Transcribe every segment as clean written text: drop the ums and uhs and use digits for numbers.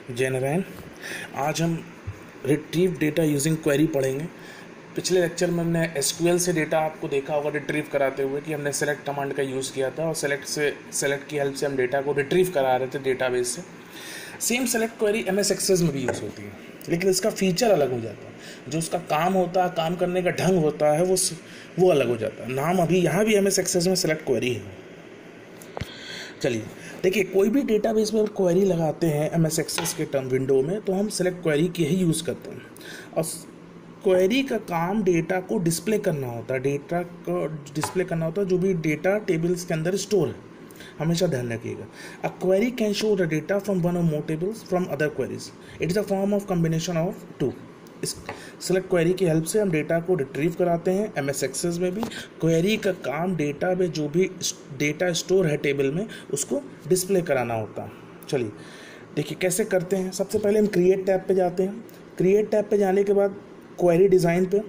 जय नारायण। आज हम रिट्रीव डेटा यूजिंग क्वेरी पढ़ेंगे। पिछले लेक्चर में हमने एसक्यूएल से डेटा आपको देखा होगा रिट्रीव कराते हुए कि हमने सेलेक्ट कमांड का यूज़ किया था और सेलेक्ट की हेल्प से हम डेटा को रिट्रीव करा रहे थे डेटाबेस से। Same select query MS Access में भी यूज़ होती है, लेकिन इसका फीचर अलग हो जाता है। जो उसका काम होता है, काम करने का ढंग होता है, वो अलग हो जाता है। नाम अभी यहाँ भी एमएस एक्सेस में सेलेक्ट क्वेरी है। चलिए देखिए, कोई भी डेटाबेस में क्वेरी लगाते हैं एमएस एक्सेस के टर्म विंडो में, तो हम सेलेक्ट क्वेरी की ही यूज़ करते हैं। और क्वेरी का काम डेटा को डिस्प्ले करना होता है, जो भी डेटा टेबल्स के अंदर स्टोर है। हमेशा ध्यान रखिएगा, a query can show the data from one or more tables from other queries. It is a form of combination of two. इस सेलेक्ट क्वेरी की हेल्प से हम डेटा को रिट्रीव कराते हैं। एमएस एक्सेस में भी क्वेरी का काम डेटा में जो भी डेटा स्टोर है टेबल में, उसको डिस्प्ले कराना होता है। चलिए देखिए कैसे करते हैं। सबसे पहले हम क्रिएट टैब पे जाते हैं। क्रिएट टैब पे जाने के बाद क्वेरी डिज़ाइन पे,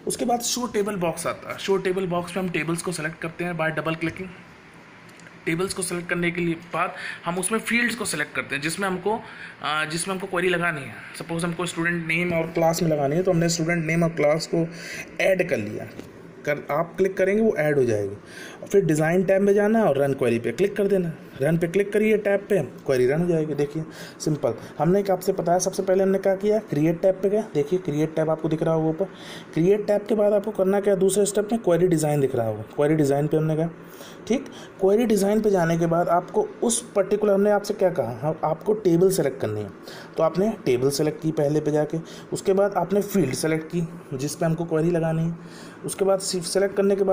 उसके बाद शो टेबल बॉक्स आता है। शो टेबल बॉक्स में हम टेबल्स को सेलेक्ट करते हैं बाय डबल क्लिकिंग। टेबल्स को सेलेक्ट करने के लिए बाद हम उसमें फील्ड्स को सेलेक्ट करते हैं जिसमें हमको क्वेरी लगानी है। सपोज हमको स्टूडेंट नेम और क्लास में लगानी है, तो हमने स्टूडेंट नेम और क्लास को ऐड कर लिया। आप क्लिक करेंगे वो ऐड हो जाएगी। और फिर डिज़ाइन टैब में जाना है और रन क्वेरी पे क्लिक कर देना। रन पे क्लिक करिए टैब पे, क्वेरी रन हो जाएगी। देखिए सिंपल। हमने एक आपसे बताया, सबसे पहले हमने क्या किया, क्रिएट टैब पे गया। देखिए क्रिएट टैब आपको दिख रहा होगा ऊपर। क्रिएट टैब के बाद आपको करना क्या, दूसरे स्टेप में क्वेरी डिज़ाइन दिख रहा होगा। क्वेरी डिज़ाइन पे हमने गया। ठीक, क्वेरी डिज़ाइन पे जाने के बाद आपको उस पर्टिकुलर, हमने आपसे क्या कहा, आपको टेबल सेलेक्ट करनी है, तो आपने टेबल सेलेक्ट की पहले पे जाके। उसके बाद आपने फील्ड सेलेक्ट की जिस पे हमको क्वेरी लगानी है। उसके बाद सेलेक्ट करने के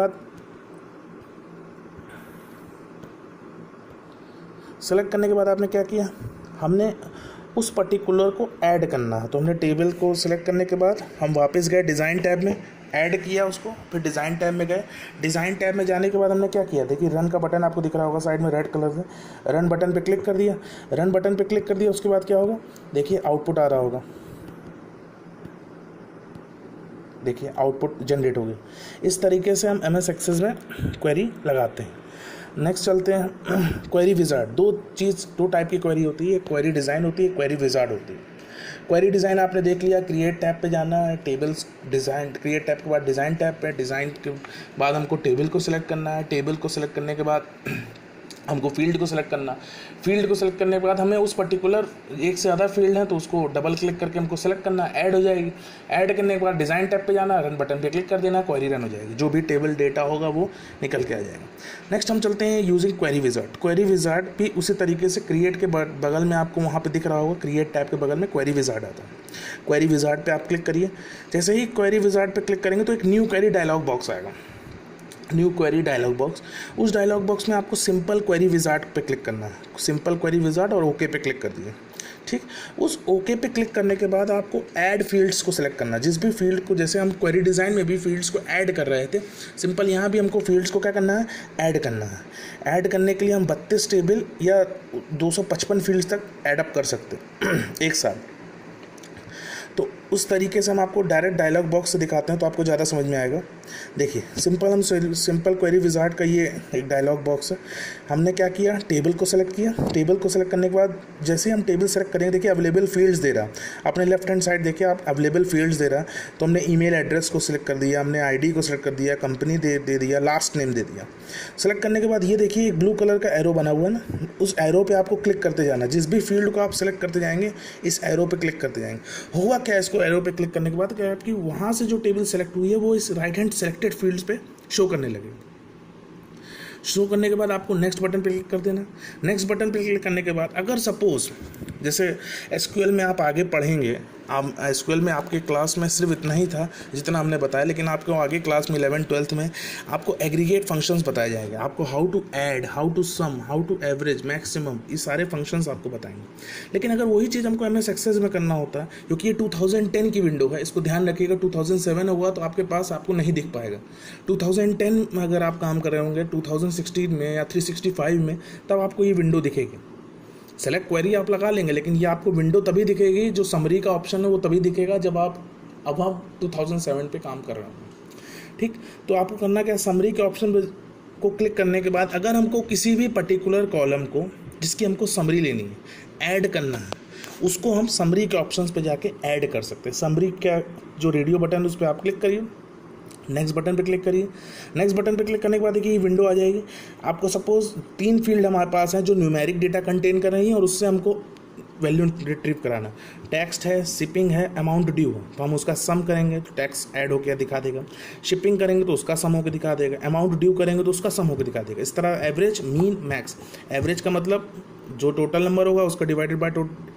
बाद आपने क्या किया, हमने उस पर्टिकुलर को ऐड करना है। तो हमने टेबल को सिलेक्ट करने के बाद हम वापस गए डिज़ाइन टैब में, ऐड किया उसको। फिर डिज़ाइन टैब में गए। डिज़ाइन टैब में जाने के बाद हमने क्या किया, देखिए रन का बटन आपको दिख रहा होगा साइड में रेड कलर से। रन बटन पे क्लिक कर दिया। उसके बाद क्या होगा, देखिए आउटपुट आ रहा होगा। देखिए आउटपुट जनरेट हो गया। इस तरीके से हम एमएस एक्सेस में क्वेरी लगाते हैं। नेक्स्ट चलते हैं क्वेरी विजार्ड। दो टाइप की क्वेरी होती है, क्वेरी डिज़ाइन होती है, क्वेरी विजार्ड होती है। क्वेरी डिज़ाइन आपने देख लिया, क्रिएट टैब पे जाना है, टेबल्स डिज़ाइन, क्रिएट टैब के बाद डिज़ाइन टैब पे, डिज़ाइन के बाद हमको टेबल को सिलेक्ट करना है। टेबल को सिलेक्ट करने के बाद हमको फील्ड को सिलेक्ट करना। फील्ड को सिलेक्ट करने के बाद हमें उस पर्टिकुलर एक से ज़्यादा फील्ड है तो उसको डबल क्लिक करके हमको सेलेक्ट करना, ऐड हो जाएगी। ऐड करने के बाद डिज़ाइन टैब पे जाना, रन बटन पे क्लिक कर देना, क्वेरी रन हो जाएगी। जो भी टेबल डेटा होगा वो निकल के आ जाएगा। नेक्स्ट हम चलते हैं using query wizard. Query wizard भी उसी तरीके से, क्रिएट के बगल में आपको वहाँ पर दिख रहा होगा, क्रिएट टैब के बगल में क्वेरी विजार्ड आता है। क्वेरी विजार्ड पर आप क्लिक करिए। जैसे ही क्वेरी विजार्ड पर क्लिक करेंगे तो एक न्यू क्वेरी डायलॉग बॉक्स आएगा। न्यू क्वेरी डायलॉग बॉक्स, उस डायलॉग बॉक्स में आपको सिंपल क्वेरी विजार्ड पे क्लिक करना है। सिंपल क्वेरी विजार्ड और ओके पे क्लिक कर दिए। ठीक, उस ओके पे क्लिक करने के बाद आपको ऐड फील्ड्स को सिलेक्ट करना है। जिस भी फील्ड को, जैसे हम क्वेरी डिज़ाइन में भी फील्ड्स को ऐड कर रहे थे, सिंपल यहाँ भी हमको फील्ड्स को क्या करना है, ऐड करना है। ऐड करने के लिए हम 32 टेबल या 255 फील्ड्स तक ऐडअप कर सकते हैं एक साथ। तो उस तरीके से हम आपको डायरेक्ट डायलॉग बॉक्स से दिखाते हैं तो आपको ज़्यादा समझ में आएगा। देखिए सिंपल क्वेरी विजार्ड का ये एक डायलॉग बॉक्स है। हमने क्या किया, टेबल को सेलेक्ट किया। टेबल को सेलेक्ट करने के बाद जैसे ही हम टेबल सेलेक्ट करेंगे, देखिए अवेलेबल फील्ड्स दे रहा, अपने लेफ्ट हैंड साइड देखिए आप अवेलेबल फील्ड्स दे रहा। तो हमने ईमेल एड्रेस को सिलेक्ट कर दिया, हमने आईडी को सिलेक्ट कर दिया, कंपनी दे दिया, लास्ट नेम दे दिया। सेलेक्ट करने के बाद ये देखिए एक ब्लू कलर का एरो बना हुआ है ना, उस एरो पे आपको क्लिक करते जाना। जिस भी फील्ड को आप सेलेक्ट करते जाएंगे, इस एरो पे क्लिक करते जाएंगे। हुआ क्या, इसको एरो पे क्लिक करने के बाद क्या है कि वहाँ से जो टेबल सेलेक्ट हुई है वो इस राइट हैंड सेलेक्टेड फील्ड्स पे शो करने लगे। शो करने के बाद आपको नेक्स्ट बटन पे क्लिक कर देना। नेक्स्ट बटन पे क्लिक करने के बाद अगर सपोज जैसे एसक्यूएल में आप आगे पढ़ेंगे, आप एसक्यूएल में आपके क्लास में सिर्फ इतना ही था जितना हमने बताया, लेकिन आपको आगे क्लास में 11th 12th में आपको एग्रीगेट फंक्शंस बताए जाएंगे। आपको how to add, how to sum, how to average, maximum, ये सारे फंक्शंस आपको बताएंगे। लेकिन अगर वही चीज़ हमको एमएस एक्सेस में करना होता है, क्योंकि ये 2010 की विंडो है, इसको ध्यान रखिएगा। 2007 हुआ तो आपके पास आपको नहीं दिख पाएगा। 2010 में अगर आप काम कर रहे होंगे, 2016 में या 365 में, तब आपको ये विंडो दिखेगी। सेलेक्ट क्वेरी आप लगा लेंगे, लेकिन ये आपको विंडो तभी दिखेगी, जो समरी का ऑप्शन है वो तभी दिखेगा जब आप 2007 पे काम कर रहे होंगे। ठीक, तो आपको करना क्या, समरी के ऑप्शन को क्लिक करने के बाद अगर हमको किसी भी पर्टिकुलर कॉलम को जिसकी हमको समरी लेनी है, ऐड करना है, उसको हम समरी के ऑप्शंस पे जाके ऐड कर सकते हैं। समरी का जो रेडियो बटन उस पर आप क्लिक करिए, नेक्स्ट बटन पे क्लिक करिए। नेक्स्ट बटन पे क्लिक करने के बाद देखिए ये विंडो आ जाएगी। आपको सपोज 3 फील्ड हमारे पास हैं जो न्यूमेरिक डेटा कंटेन कर रही हैं और उससे हमको वैल्यू रिट्रीव कराना। टेक्स्ट है, शिपिंग है, अमाउंट ड्यू है, तो हम उसका सम करेंगे तो टैक्स ऐड होकर दिखा देगा। शिपिंग करेंगे तो उसका सम होकर दिखा देगा। अमाउंट ड्यू करेंगे तो उसका सम होकर दिखा देगा। इस तरह एवरेज, मीन, मैक्स। एवरेज का मतलब जो टोटल नंबर होगा उसका divided by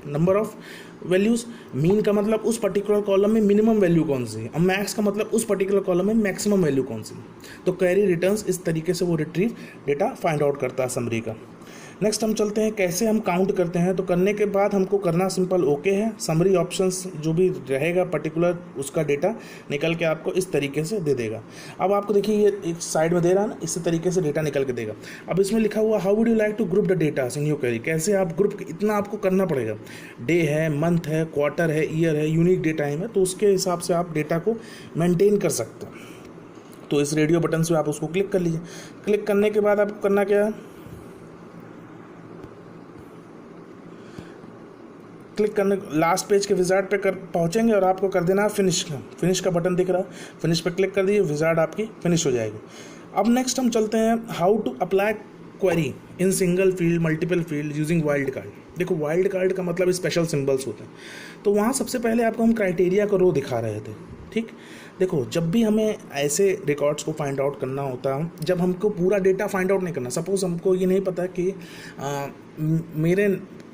number of values. Mean का मतलब उस पर्टिकुलर कॉलम में मिनिमम वैल्यू कौन सी है, और मैक्स का मतलब उस पर्टिकुलर कॉलम में मैक्सिमम वैल्यू कौन सी है। तो क्वेरी रिटर्न्स इस तरीके से वो रिट्रीव डेटा फाइंड आउट करता है समरी का। नेक्स्ट हम चलते हैं कैसे हम काउंट करते हैं। तो करने के बाद हमको करना सिंपल ओके है। समरी ऑप्शंस जो भी रहेगा पर्टिकुलर उसका डेटा निकल के आपको इस तरीके से दे देगा। अब आपको देखिए ये एक साइड में दे रहा है ना, इस तरीके से डेटा निकल के देगा। अब इसमें लिखा हुआ how would you like to group the data in your query. कैसे आप ग्रुप, इतना आपको करना पड़ेगा। डे है, मंथ है, क्वार्टर है, ईयर है, यूनिक डे टाइम है, तो उसके हिसाब से आप डेटा को मेंटेन कर सकते हैं। तो इस रेडियो बटन से आप उसको क्लिक कर लीजिए। क्लिक करने के बाद आपको करना क्या है, क्लिक करने लास्ट पेज के विजार्ड पे पहुंचेंगे और आपको कर देना है फिनिश का बटन दिख रहा है, फिनिश पे क्लिक कर दीजिए, विजार्ड आपकी फिनिश हो जाएगी। अब नेक्स्ट हम चलते हैं how to apply query in single field, multiple field using wild card. देखो वाइल्ड कार्ड का मतलब स्पेशल सिंबल्स होते हैं। तो वहाँ सबसे पहले आपको हम क्राइटेरिया का रो दिखा रहे थे। ठीक, देखो जब भी हमें ऐसे रिकॉर्ड्स को फाइंड आउट करना होता है, जब हमको पूरा डेटा फाइंड आउट नहीं करना, सपोज हमको ये नहीं पता कि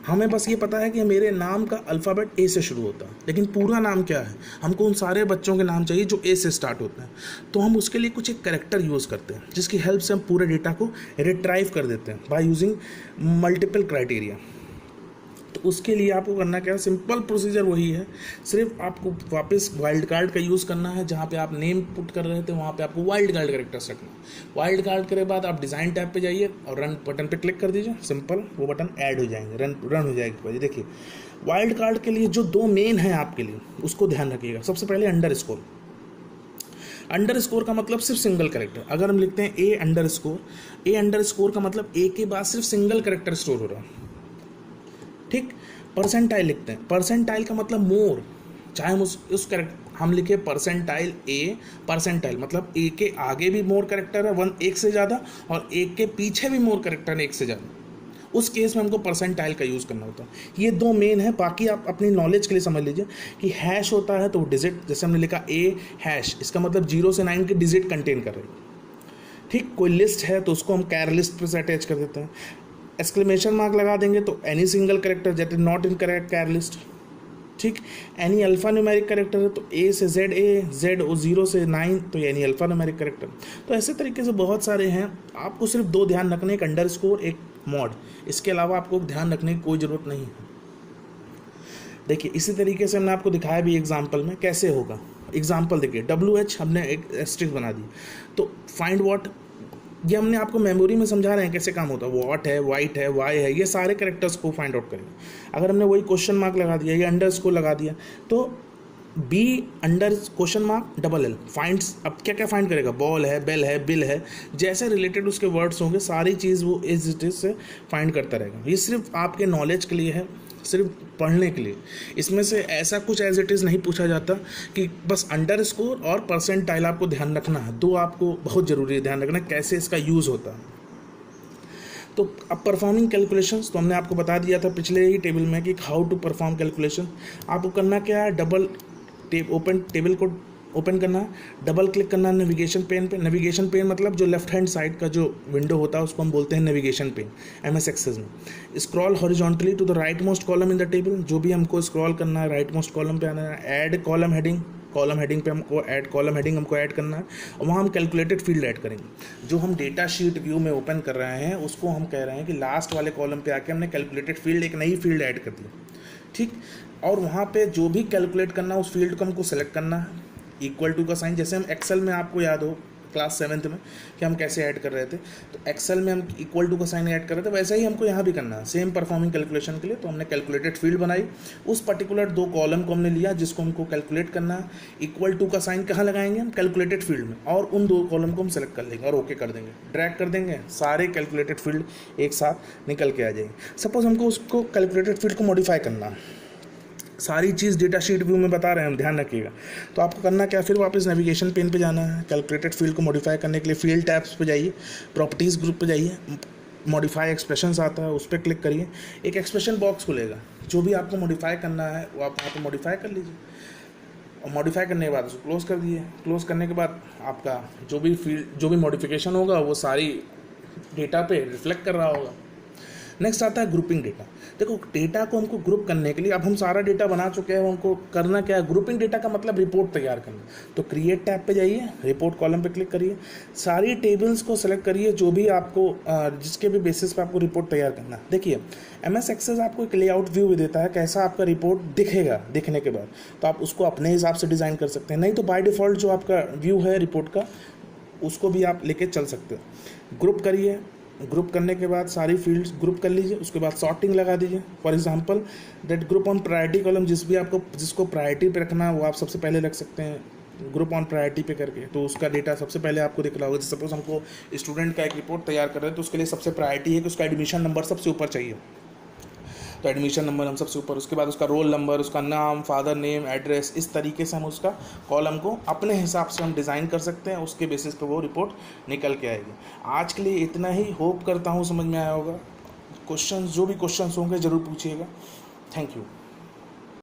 हमें बस ये पता है कि मेरे नाम का अल्फ़ाबेट ए से शुरू होता है, लेकिन पूरा नाम क्या है, हमको उन सारे बच्चों के नाम चाहिए जो ए से स्टार्ट होते हैं। तो हम उसके लिए कुछ एक कैरेक्टर यूज़ करते हैं जिसकी हेल्प से हम पूरे डेटा को रिट्राइव कर देते हैं बाय यूजिंग मल्टीपल क्राइटेरिया। तो उसके लिए आपको करना क्या है, सिंपल प्रोसीजर वही है, सिर्फ आपको वापस वाइल्ड कार्ड का यूज़ करना है। जहाँ पे आप नेम पुट कर रहे थे वहाँ पे आपको वाइल्ड कार्ड कैरेक्टर्स रखना है। वाइल्ड कार्ड के बाद आप डिज़ाइन टैब पे जाइए और रन बटन पे क्लिक कर दीजिए, सिंपल वो बटन ऐड हो जाएंगे, रन हो जाएगी। देखिए वाइल्ड कार्ड के लिए जो 2 मेन हैं आपके लिए, उसको ध्यान रखिएगा। सबसे पहले अंडरस्कोर। अंडरस्कोर का मतलब सिर्फ सिंगल कैरेक्टर। अगर हम लिखते हैं ए अंडरस्कोर का मतलब ए के बाद सिर्फ सिंगल कैरेक्टर स्टोर हो रहा है। ठीक, परसेंटाइल लिखते हैं, परसेंटाइल का मतलब मोर, चाहे हम उस कैरेक्टर हम लिखे परसेंटाइल ए, परसेंटाइल मतलब ए के आगे भी मोर कैरेक्टर है 1 से ज़्यादा, और एक के पीछे भी मोर कैरेक्टर है 1 से ज़्यादा, उस केस में हमको परसेंटाइल का यूज़ करना होता है। ये 2 मेन है। बाकी आप अपनी नॉलेज के लिए समझ लीजिए कि हैश होता है तो डिजिट, जैसे हमने लिखा ए हैश, इसका मतलब 0 से 9 के डिजिट कंटेन कर रही है। ठीक, कोई लिस्ट है तो उसको हम कैर लिस्ट पर से अटैच कर देते हैं। एक्सक्लेमेशन मार्क लगा देंगे तो any single character that is not in correct char list. ठीक, एनी अल्फा न्यूमेरिक कैरेक्टर है तो ए से जेड और 0 से 9 तो एनी अल्फा न्यूमेरिक कैरेक्टर। तो ऐसे तरीके से बहुत सारे हैं। आपको सिर्फ 2 ध्यान रखने, एक अंडरस्कोर, एक मॉड। इसके अलावा आपको ध्यान रखने की कोई ज़रूरत नहीं है। देखिए इसी तरीके से हमने आपको दिखाया भी एग्जाम्पल में कैसे होगा। एग्जाम्पल देखिए, WH हमने एक एस्ट्रिक्स बना दी, तो फाइंड व्हाट ये हमने आपको मेमोरी में समझा रहे हैं कैसे काम होता है। वॉट है, वाइट है, वाई है, ये सारे कैरेक्टर्स को फाइंड आउट करेंगे। अगर हमने वही क्वेश्चन मार्क लगा दिया, ये अंडरस्कोर लगा दिया, तो be under question mark LL finds, अब क्या क्या फाइंड करेगा, बॉल है, बेल है, बिल है, जैसे रिलेटेड उसके वर्ड्स होंगे सारी चीज़ वो इस डिटेल से फाइंड करता रहेगा। ये सिर्फ आपके नॉलेज के लिए है, सिर्फ पढ़ने के लिए। इसमें से ऐसा कुछ एज इट इज़ नहीं पूछा जाता कि बस अंडरस्कोर और परसेंटाइल आपको ध्यान रखना है। 2 आपको बहुत ज़रूरी है ध्यान रखना, कैसे इसका यूज़ होता है। तो अब परफॉर्मिंग कैलकुलेशंस तो हमने आपको बता दिया था पिछले ही टेबल में कि हाउ टू परफॉर्म कैलकुलेशन। आपको करना क्या है, टेबल को ओपन करना है, डबल क्लिक करना है नेविगेशन पेन पे। नेविगेशन पेन मतलब जो लेफ्ट हैंड साइड का जो विंडो होता है उसको हम बोलते हैं नेविगेशन पेन MS एक्सेस में। Scroll horizontally to the right most column in the table, जो भी हमको स्क्रॉल करना है राइट मोस्ट कॉलम पे आना है। ऐड कॉलम हेडिंग पे हमको कॉलम हेडिंग हमको ऐड करना है, और वहाँ हम कैलकुलेटेड फील्ड ऐड करेंगे। जो हम डेटा शीट व्यू में ओपन कर रहे हैं उसको हम कह रहे हैं कि लास्ट वाले कॉलम पे आके हमने कैलकुलेटेड फील्ड, एक नई फील्ड ऐड कर दी। ठीक, और वहाँ पे जो भी कैलकुलेट करना उस फील्ड को हमको सेलेक्ट करना है, इक्वल टू का साइन। जैसे हम एक्सेल में, आपको याद हो क्लास 7th में कि हम कैसे ऐड कर रहे थे, तो एक्सेल में हम इक्वल टू का साइन ऐड कर रहे थे, वैसे ही हमको यहाँ भी करना है सेम परफॉर्मिंग कैलकुलेशन के लिए। तो हमने कैलकुलेटेड फील्ड बनाई, उस पर्टिकुलर 2 कॉलम को हमने लिया जिसको हमको कैलकुलेट करना है। इक्वल टू का साइन कहाँ लगाएंगे हम, कैलकुलेटेड फील्ड में, और उन 2 कॉलम को हम सेलेक्ट कर लेंगे और ओके कर देंगे, ड्रैग कर देंगे, सारे कैलकुलेटेड फील्ड एक साथ निकल के आ जाएंगे। सपोज हमको उसको कैलकुलेटेड फील्ड को मॉडिफाई करना है, सारी चीज़ डेटा शीट व्यू में बता रहे हैं हम, ध्यान रखिएगा। तो आपको करना क्या, फिर वापस नेविगेशन पेन पे जाना है, कैलकुलेटेड फील्ड को मॉडिफाई करने के लिए फील्ड टैब्स पे जाइए, प्रॉपर्टीज़ ग्रुप पे जाइए, मॉडिफाई एक्सप्रेशंस आता है उस पर क्लिक करिए, एक एक्सप्रेशन बॉक्स खुलेगा, जो भी आपको मॉडिफाई करना है वो आप वहाँ पर मॉडिफाई कर लीजिए, और मॉडिफाई करने के बाद उसको क्लोज़ कर दिए। क्लोज़ करने के बाद आपका जो भी मॉडिफिकेशन होगा वो सारी डेटा पे रिफ्लेक्ट कर रहा होगा। नेक्स्ट आता है ग्रुपिंग डेटा। देखो डेटा को हमको ग्रुप करने के लिए, अब हम सारा डेटा बना चुके हैं, हमको करना क्या है, ग्रुपिंग डेटा का मतलब रिपोर्ट तैयार करना। तो क्रिएट टैब पे जाइए, रिपोर्ट कॉलम पे क्लिक करिए, सारी टेबल्स को सेलेक्ट करिए जो भी आपको जिसके भी बेसिस पे आपको रिपोर्ट तैयार करना है। देखिए MS एक्सेस आपको एक लेआउट व्यू भी देता है, कैसा आपका रिपोर्ट दिखेगा दिखने के बाद, तो आप उसको अपने हिसाब से डिज़ाइन कर सकते हैं, नहीं तो बाय डिफ़ॉल्ट जो आपका व्यू है रिपोर्ट का उसको भी आप लेके चल सकते हो। ग्रुप करिए, ग्रुप करने के बाद सारी फील्ड्स ग्रुप कर लीजिए, उसके बाद सॉर्टिंग लगा दीजिए। For example that group on priority column, जिसको प्रायोरिटी पे रखना है वो आप सबसे पहले रख सकते हैं ग्रुप ऑन प्रायोरिटी पे करके, तो उसका डेटा सबसे पहले आपको दिख रहा होगा। जैसे सपोज हमको स्टूडेंट का एक रिपोर्ट तैयार कर रहे हैं, तो उसके लिए सबसे प्रायोरिटी है कि उसका एडमिशन नंबर सबसे ऊपर चाहिए, तो एडमिशन नंबर हम सबसे ऊपर, उसके बाद उसका रोल नंबर, उसका नाम, फादर नेम, एड्रेस, इस तरीके से हम उसका कॉलम को अपने हिसाब से हम डिज़ाइन कर सकते हैं, उसके बेसिस पे वो रिपोर्ट निकल के आएगी। आज के लिए इतना ही, होप करता हूँ समझ में आया होगा। जो भी क्वेश्चंस होंगे ज़रूर पूछिएगा। Thank you.